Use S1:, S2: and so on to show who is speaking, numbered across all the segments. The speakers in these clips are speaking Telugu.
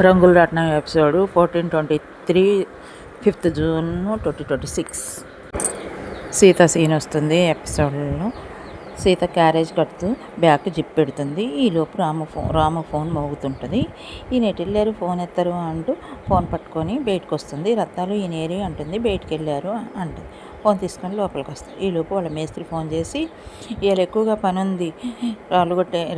S1: రంగుల Ratnam episode 1423 5th June 2026. Sita scene వస్తుంది ఎపిసోడ్లో. సీత క్యారేజ్ కడుతూ బ్యాగ్ జిప్ పెడుతుంది. ఈలోపు రాము ఫోన్ మోగుతుంటుంది. ఈయన ఎటెళ్ళారు, ఫోన్ ఎత్తారు అంటూ ఫోన్ పట్టుకొని బయటకు వస్తుంది. రత్తాలు ఈయన ఏరి అంటుంది. బయటికి వెళ్ళారు అంటుంది. ఫోన్ తీసుకొని లోపలికి వస్తుంది. ఈలోపు వాళ్ళ మేస్త్రి ఫోన్ చేసి, ఇవాళ ఎక్కువగా పని ఉంది,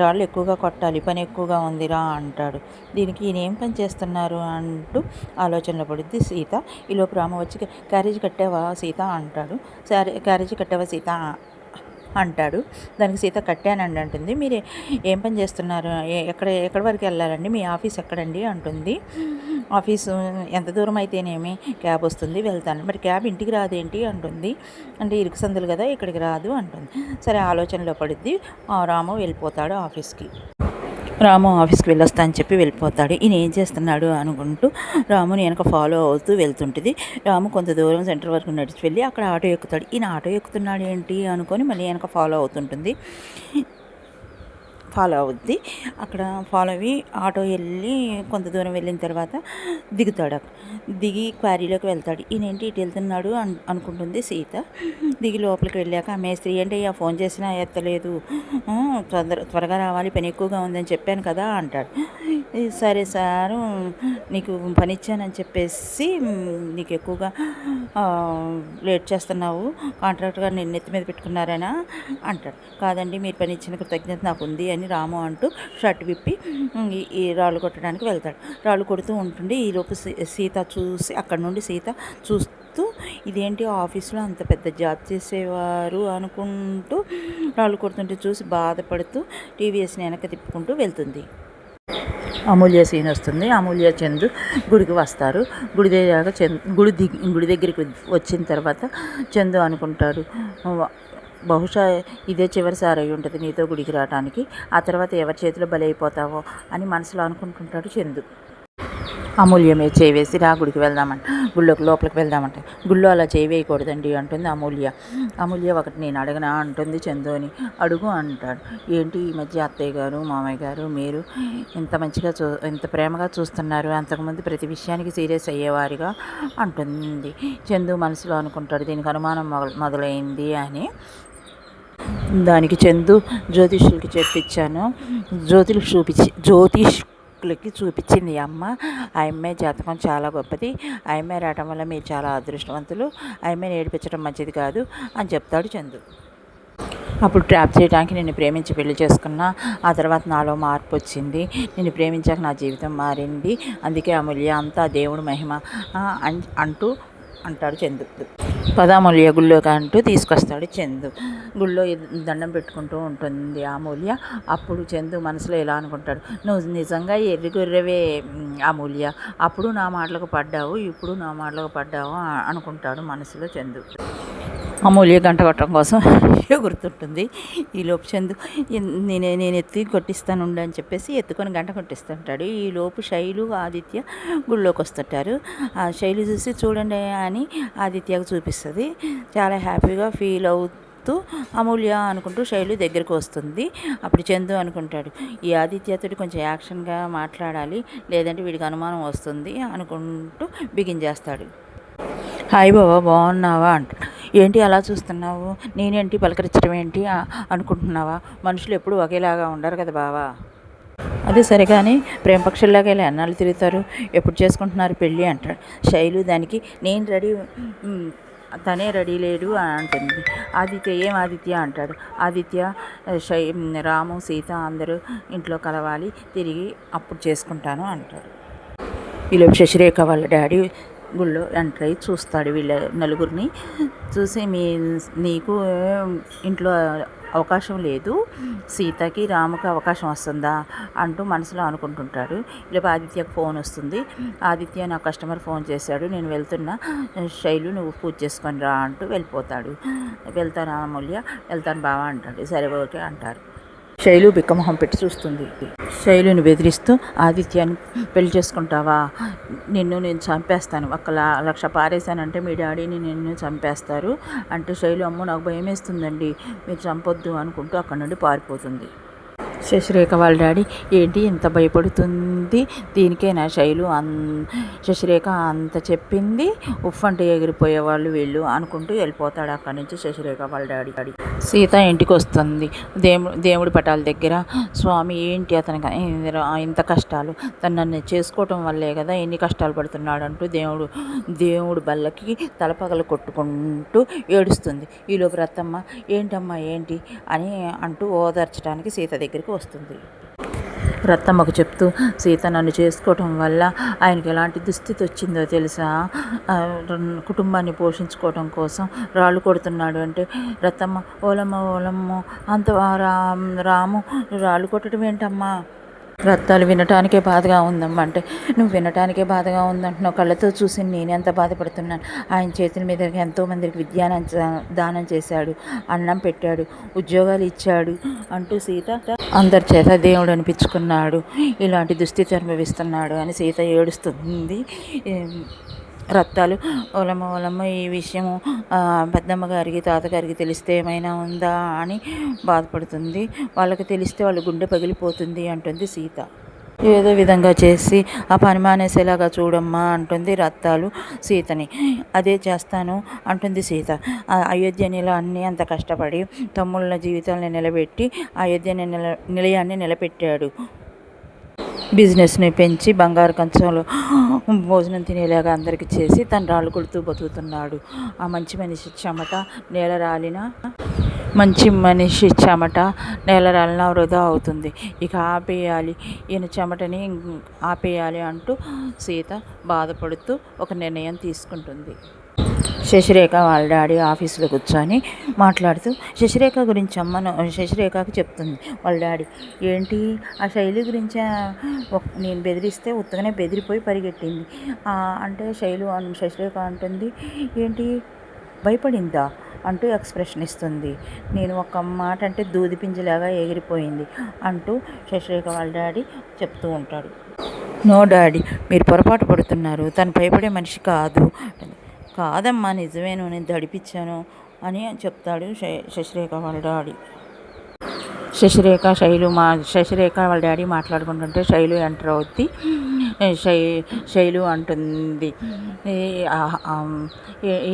S1: రాళ్ళు ఎక్కువగా కొట్టాలి, పని ఎక్కువగా ఉంది రా అంటాడు. దీనికి ఈయన ఏం పని చేస్తున్నారు అంటూ ఆలోచనలో పడుద్ది సీత. ఈలోపు రాము వచ్చి, క్యారేజ్ కట్టావా సీత అంటాడు. క్యారేజీ కట్టావా సీత అంటాడు. దానికి సీత కట్టానండి అంటుంది. మీరు ఏం పని చేస్తున్నారు, ఎక్కడి వరకు వెళ్ళాలండి, మీ ఆఫీస్ ఎక్కడండి అంటుంది. ఆఫీసు ఎంత దూరం అయితేనేమి, క్యాబ్ వస్తుంది వెళ్తాను. మరి క్యాబ్ ఇంటికి రాదేంటి అంటుంది. అంటే ఇరుకు సందులు కదా, ఇక్కడికి రాదు అంటుంది. సరే ఆలోచనలో పడుద్ది. రాము వెళ్ళిపోతాడు ఆఫీస్కి. రాము ఆఫీస్కి వెళ్ళొస్తా అని చెప్పి వెళ్ళిపోతాడు. ఈయన ఏం చేస్తున్నాడు అనుకుంటూ రాముని వెనక ఫాలో అవుతూ వెళ్తుంటుంది. రాము కొంత దూరం సెంటర్ వరకు నడిచి వెళ్ళి అక్కడ ఆటో ఎక్కుతాడు. ఈయన ఆటో ఎక్కుతున్నాడు ఏంటి అనుకొని మళ్ళీ వెనక ఫాలో అవుతుంటుంది. ఫాలో అవుద్ది. అక్కడ ఫాలో అయ్యి ఆటో వెళ్ళి కొంత దూరం వెళ్ళిన తర్వాత దిగుతాడు. దిగి క్వారీలోకి వెళ్తాడు. ఈయనేంటి ఇటు వెళ్తున్నాడు అనుకుంటుంది సీత. దిగి లోపలికి వెళ్ళాక ఆ మేస్త్రి, ఏంటి ఆ ఫోన్ చేసినా ఎత్తలేదు, త్వరగా రావాలి, పని ఎక్కువగా ఉందని చెప్పాను కదా అంటాడు. సరే సారు, నీకు పని ఇచ్చానని చెప్పేసి నీకు ఎక్కువగా లేట్ చేస్తున్నావు, కాంట్రాక్టర్ గారు నేను నెత్తి మీద పెట్టుకున్నారనా అంటాడు. కాదండి, మీరు పని ఇచ్చిన కృతజ్ఞత నాకు ఉంది అని రాము అంటూ షర్ట్ విప్పి ఈ రాళ్ళు కొట్టడానికి వెళ్తాడు. రాళ్ళు కొడుతూ ఉంటుంది. ఈలోపు సీత చూసి, అక్కడ నుండి సీత చూస్తూ, ఇదేంటి ఆఫీస్లో అంత పెద్ద జాబ్ చేసేవారు అనుకుంటూ రాళ్ళు కొడుతుంటే చూసి బాధపడుతూ టీవీఎస్ని వెనక్కి తిప్పుకుంటూ వెళ్తుంది. అమూల్య సీన్ వస్తుంది. అమూల్య చందు గుడికి వస్తారు. గుడి దగ్గరికి వచ్చిన తర్వాత చందు అనుకుంటాడు, బహుశా ఇదే చివరిసారి అయి ఉంటుంది నీతో గుడికి రావడానికి, ఆ తర్వాత ఎవరి చేతిలో బలైపోతావో అని మనసులో అనుకుంటుంటాడు చందు. అమూల్యమే చేయవేసి, రా గుడికి వెళ్దామంట, లోపలికి వెళ్దామంట. గుళ్ళో అలా చేయవేయకూడదండి అంటుంది అమూల్య ఒకటి నేను అడగనా అంటుంది చందుని. అడుగు అంటాడు. ఏంటి ఈ మధ్య అత్తయ్య గారు మామయ్య గారు మీరు ఇంత మంచిగా ఇంత ప్రేమగా చూస్తున్నారు, అంతకుముందు ప్రతి విషయానికి సీరియస్ అయ్యేవారుగా అంటుంది. చందు మనసులో అనుకుంటాడు, దీనికి అనుమానం మొదలైంది అని. దానికి చందు జ్యోతిష్యులకి చెప్పించాను, జ్యోతిష్కులకి చూపించింది అమ్మ, ఆ అమ్మాయి జాతకం చాలా గొప్పది, ఆ అమ్మాయి రావటం వల్ల మీరు చాలా అదృష్టవంతులు, ఆ అమ్మాయిని ఏడిపించడం మంచిది కాదు అని చెప్తాడు చందు. అప్పుడు ట్రాప్ చేయడానికి నిన్ను ప్రేమించి పెళ్లి చేసుకున్నా, ఆ తర్వాత నాలో మార్పు వచ్చింది, నిన్ను ప్రేమించాక నా జీవితం మారింది, అందుకే అమూల్య అంతా దేవుడు మహిమ అంటాడు చందు. పదామూల్య గుళ్ళోకి అంటూ తీసుకొస్తాడు చందు. గుళ్ళో దండం పెట్టుకుంటూ ఉంటుంది అమూల్య. అప్పుడు చందు మనసులో ఇలా అనుకుంటాడు, నువ్వు నిజంగా ఎర్రిగొర్రెవే అమూల్య, అప్పుడు నా మాటలకు పడ్డావు, ఇప్పుడు నా మాటలకు పడ్డావు అనుకుంటాడు మనసులో చందు. అమూల్య గంట కొట్టడం కోసం ఎగురుతుంటుంది. ఈలోపు చందు, నేను ఎత్తి కొట్టిస్తానుండు అని చెప్పేసి ఎత్తుకొని గంట కొట్టిస్తుంటాడు. ఈలోపు శైలు ఆదిత్య గుళ్ళోకి వస్తుంటారు. ఆ శైలు చూసి చూడండి అని ఆదిత్యకు చూపిస్తుంది. చాలా హ్యాపీగా ఫీల్ అవుతూ అమూల్య అనుకుంటూ శైలు దగ్గరకు వస్తుంది. అప్పుడు చందు అనుకుంటాడు, ఈ ఆదిత్యతోటి కొంచెం యాక్షన్గా మాట్లాడాలి, లేదంటే వీడికి అనుమానం వస్తుంది అనుకుంటూ బిగించేస్తాడు. హాయ్ బాబా, బాగున్నావా అంటాడు. ఏంటి అలా చూస్తున్నావు, నేనేంటి పలకరించడం ఏంటి అనుకుంటున్నావా, మనుషులు ఎప్పుడు ఒకేలాగా ఉండరు కదా బావా. అదే సరే కానీ ప్రేమ పక్షుల్లాగా ఇలా ఎన్నాళ్ళు తిరుగుతారు, ఎప్పుడు చేసుకుంటున్నారు పెళ్ళి అంటాడు. శైలు దానికి, నేను రెడీ, తనే రెడీ లేడు అంటుంది. ఆదిత్య, ఏం ఆదిత్య అంటాడు. ఆదిత్య, రాము సీత అందరూ ఇంట్లో కలవాలి, తిరిగి అప్పుడు చేసుకుంటాను అంటాడు. ఈలోపు శశిరేఖ వాళ్ళ డాడీ గుళ్ళో ఎంటర్ అయ్యి చూస్తాడు వీళ్ళ నలుగురిని. చూసి, నీకు ఇంట్లో అవకాశం లేదు, సీతకి రాముకి అవకాశం వస్తుందా అంటూ మనసులో అనుకుంటుంటాడు. ఇలా ఆదిత్యకు ఫోన్ వస్తుంది. ఆదిత్య, నా కస్టమర్ ఫోన్ చేశాడు, నేను వెళ్తున్నా, శైలు నువ్వు పూజ చేసుకొని రా అంటూ వెళ్ళిపోతాడు. వెళ్తాను అమూల్య, వెళ్తాను బావా అంటాడు. సరే ఓకే అంటారు. శైలు బిక్కమొహం పెట్టి చూస్తుంది. శైలుని బెదిరిస్తూ, ఆదిత్యాన్ని పెళ్లి చేసుకుంటావా, నేను చంపేస్తాను, 1,00,000 పారేశానంటే మీ డాడీని నిన్ను చంపేస్తారు అంటే శైలు, అమ్మో నాకు భయం వేస్తుందండి, మీరు చంపొద్దు అనుకుంటూ అక్కడి నుండి పారిపోతుంది. శశిరేఖ వాళ్ళ డాడీ ఏంటి ఇంత భయపడుతుంది దీనికేనా శశిరేఖ అంత చెప్పింది, ఉఫ్ అంటే ఎగిరిపోయేవాళ్ళు వీళ్ళు అనుకుంటూ వెళ్ళిపోతాడు అక్కడి నుంచి శశిరేఖ వాళ్ళ డాడీ. సీత ఇంటికి వస్తుంది. దేవుడి పటాల దగ్గర స్వామి ఏంటి అతనికి ఇంత కష్టాలు, తను నన్ను చేసుకోవటం వల్లే కదా ఎన్ని కష్టాలు పడుతున్నాడు అంటూ దేవుడు బల్లకి తలపగలు కొట్టుకుంటూ ఏడుస్తుంది. ఈలోపు రత్తమ్మ ఏంటమ్మా ఏంటి అని అంటూ ఓదార్చడానికి సీత దగ్గరికి వస్తుంది. రత్తమ్మకు చెప్తూ, సీత నన్ను చేసుకోవటం వల్ల ఆయనకి ఎలాంటి దుస్థితి వచ్చిందో తెలుసా, కుటుంబాన్ని పోషించుకోవటం కోసం రాళ్ళు కొడుతున్నాడు అంటే, రత్తమ్మ ఓలమ్మో అంత రాము రాళ్ళు కొట్టడం ఏంటమ్మా, రత్తాలు వినటానికే బాధగా ఉందమ్మా అంటే, నువ్వు వినటానికే బాధగా ఉందంటున్నావు, కళ్ళతో చూసి నేనెంత బాధపడుతున్నాను. ఆయన చేతుల మీద ఎంతోమందికి దానం చేశాడు, అన్నం పెట్టాడు, ఉద్యోగాలు ఇచ్చాడు అంటూ సీత అందరి చేత దేవుడు అనిపించుకున్నాడు, ఇలాంటి దుస్థితి అనుభవిస్తున్నాడు అని సీత ఏడుస్తుంది. రత్తాలు ఓలమ్మ ఈ విషయము పెద్దమ్మ గారికి తాతగారికి తెలిస్తే ఏమైనా ఉందా అని బాధపడుతుంది. వాళ్ళకి తెలిస్తే వాళ్ళ గుండె పగిలిపోతుంది అంటుంది సీత. ఏదో విధంగా చేసి ఆ పని మానేసేలాగా చూడమ్మా అంటుంది రత్తాలు సీతని. అదే చేస్తాను అంటుంది సీత. అయోధ్యనిలో అన్నీ అంత కష్టపడి తమ్ముళ్ళ జీవితాలని నిలబెట్టి అయోధ్య నిలయాన్ని నిలబెట్టాడు. బిజినెస్ని పెంచి బంగారు కంచంలో భోజనం తినేలాగా అందరికీ చేసి తను రాళ్ళు కొడుతూ బతుకుతున్నాడు. ఆ మంచి మనిషి చెమట నేల రాలినా వృధా అవుతుంది, ఇక ఆపేయాలి, ఈయన చెమటని ఆపేయాలి అంటూ సీత బాధపడుతూ ఒక నిర్ణయం తీసుకుంటుంది. శశిరేఖ వాళ్ళ డాడీ ఆఫీసులో కూర్చొని మాట్లాడుతూ శశిరేఖ గురించి శశిరేఖకి చెప్తుంది వాళ్ళ డాడీ. ఏంటి ఆ శైలి గురించి నేను బెదిరిస్తే ఉత్తగానే బెదిరిపోయి పరిగెట్టింది అంటే శశిరేఖ అంటుంది, ఏంటి భయపడిందా అంటూ ఎక్స్ప్రెషన్ ఇస్తుంది. నేను ఒక మాట అంటే దూది పింజలాగా ఎగిరిపోయింది అంటూ శశిరేఖ వాళ్ళ డాడీ చెప్తూ ఉంటాడు. నో డాడీ, మీరు పొరపాటు పడుతున్నారు, తను భయపడే మనిషి కాదమ్మా నిజమేను, నేను దడిపించాను అని చెప్తాడు శశిరేఖ వాళ్ళ డాడీ. శశిరేఖ వాళ్ళ డాడీ మాట్లాడుకుంటుంటే శైలు ఎంటర్ అవుద్ది. శైలు అంటుంది,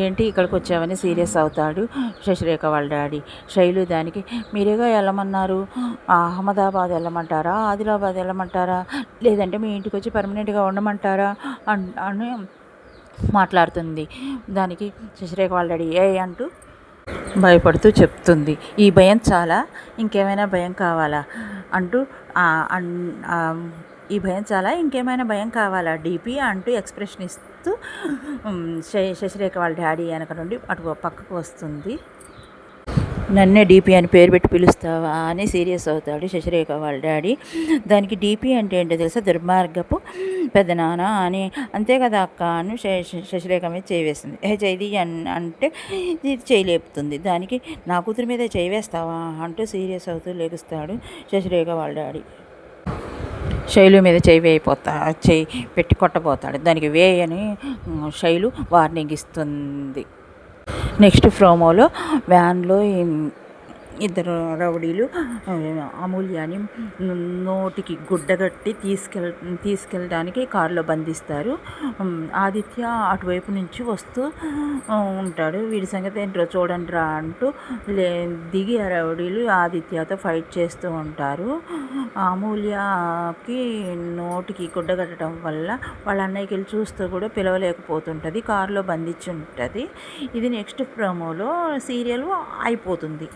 S1: ఏంటి ఇక్కడికి వచ్చావని సీరియస్ అవుతాడు శశిరేఖ వాళ్ళ డాడీ. శైలు దానికి, మీరేగా వెళ్ళమన్నారు, అహ్మదాబాద్ వెళ్ళమంటారా, ఆదిలాబాద్ వెళ్ళమంటారా, లేదంటే మీ ఇంటికి వచ్చి పర్మనెంట్గా ఉండమంటారా అని మాట్లాడుతుంది. దానికి శశిరేఖ వాళ్ళ డాడీ అంటూ భయపడుతూ చెప్తుంది, ఈ భయం చాలా, ఇంకేమైనా భయం కావాలా అంటూ ఈ భయం చాలా, ఇంకేమైనా భయం కావాలా డీపీ అంటూ ఎక్స్ప్రెషన్ ఇస్తూ శశిరేఖ వాళ్ళ డాడీ వెనక నుండి అటు పక్కకు వస్తుంది. నన్నే డీపీ అని పేరు పెట్టి పిలుస్తావా అని సీరియస్ అవుతాడు శశిరేఖ వాళ్ళ డాడీ. దానికి డీపీ అంటే ఏంటో తెలుసా, దుర్మార్గపు పెద్దనాన్న అని. అంతే కదా అక్క అని శశిరేఖ మీద చేయి వేస్తుంది. చేయి అంటే ఇది చేయి లేపుతుంది. దానికి నా కూతురి మీద చేయి వేస్తావా అంటూ సీరియస్ అవుతూ లేపుస్తాడు శశిరేఖ వాళ్ళ డాడీ. శైలు మీద చేయి పెట్టి కొట్టబోతాడు. దానికి అని శైలు వార్నింగ్ ఇస్తుంది. నెక్స్ట్ ప్రోమోలో వ్యాన్లో ఇద్దరు రౌడీలు అమూల్యాని నోటికి గుడ్డగట్టి తీసుకెళ్ళడానికి కారులో బంధిస్తారు. ఆదిత్య అటువైపు నుంచి వస్తూ ఉంటాడు. వీడి సంగతి ఏంటో చూడండి రా అంటూ దిగి ఆ రౌడీలు ఆదిత్యతో ఫైట్ చేస్తూ ఉంటారు. అమూల్యకి నోటికి గుడ్డగట్టడం వల్ల వాళ్ళ అన్నయ్యకి వెళ్ళి చూస్తూ కూడా పిలవలేకపోతుంటుంది, కారులో బంధించి ఉంటుంది. ఇది నెక్స్ట్ ప్రోమోలో సీరియల్ అయిపోతుంది.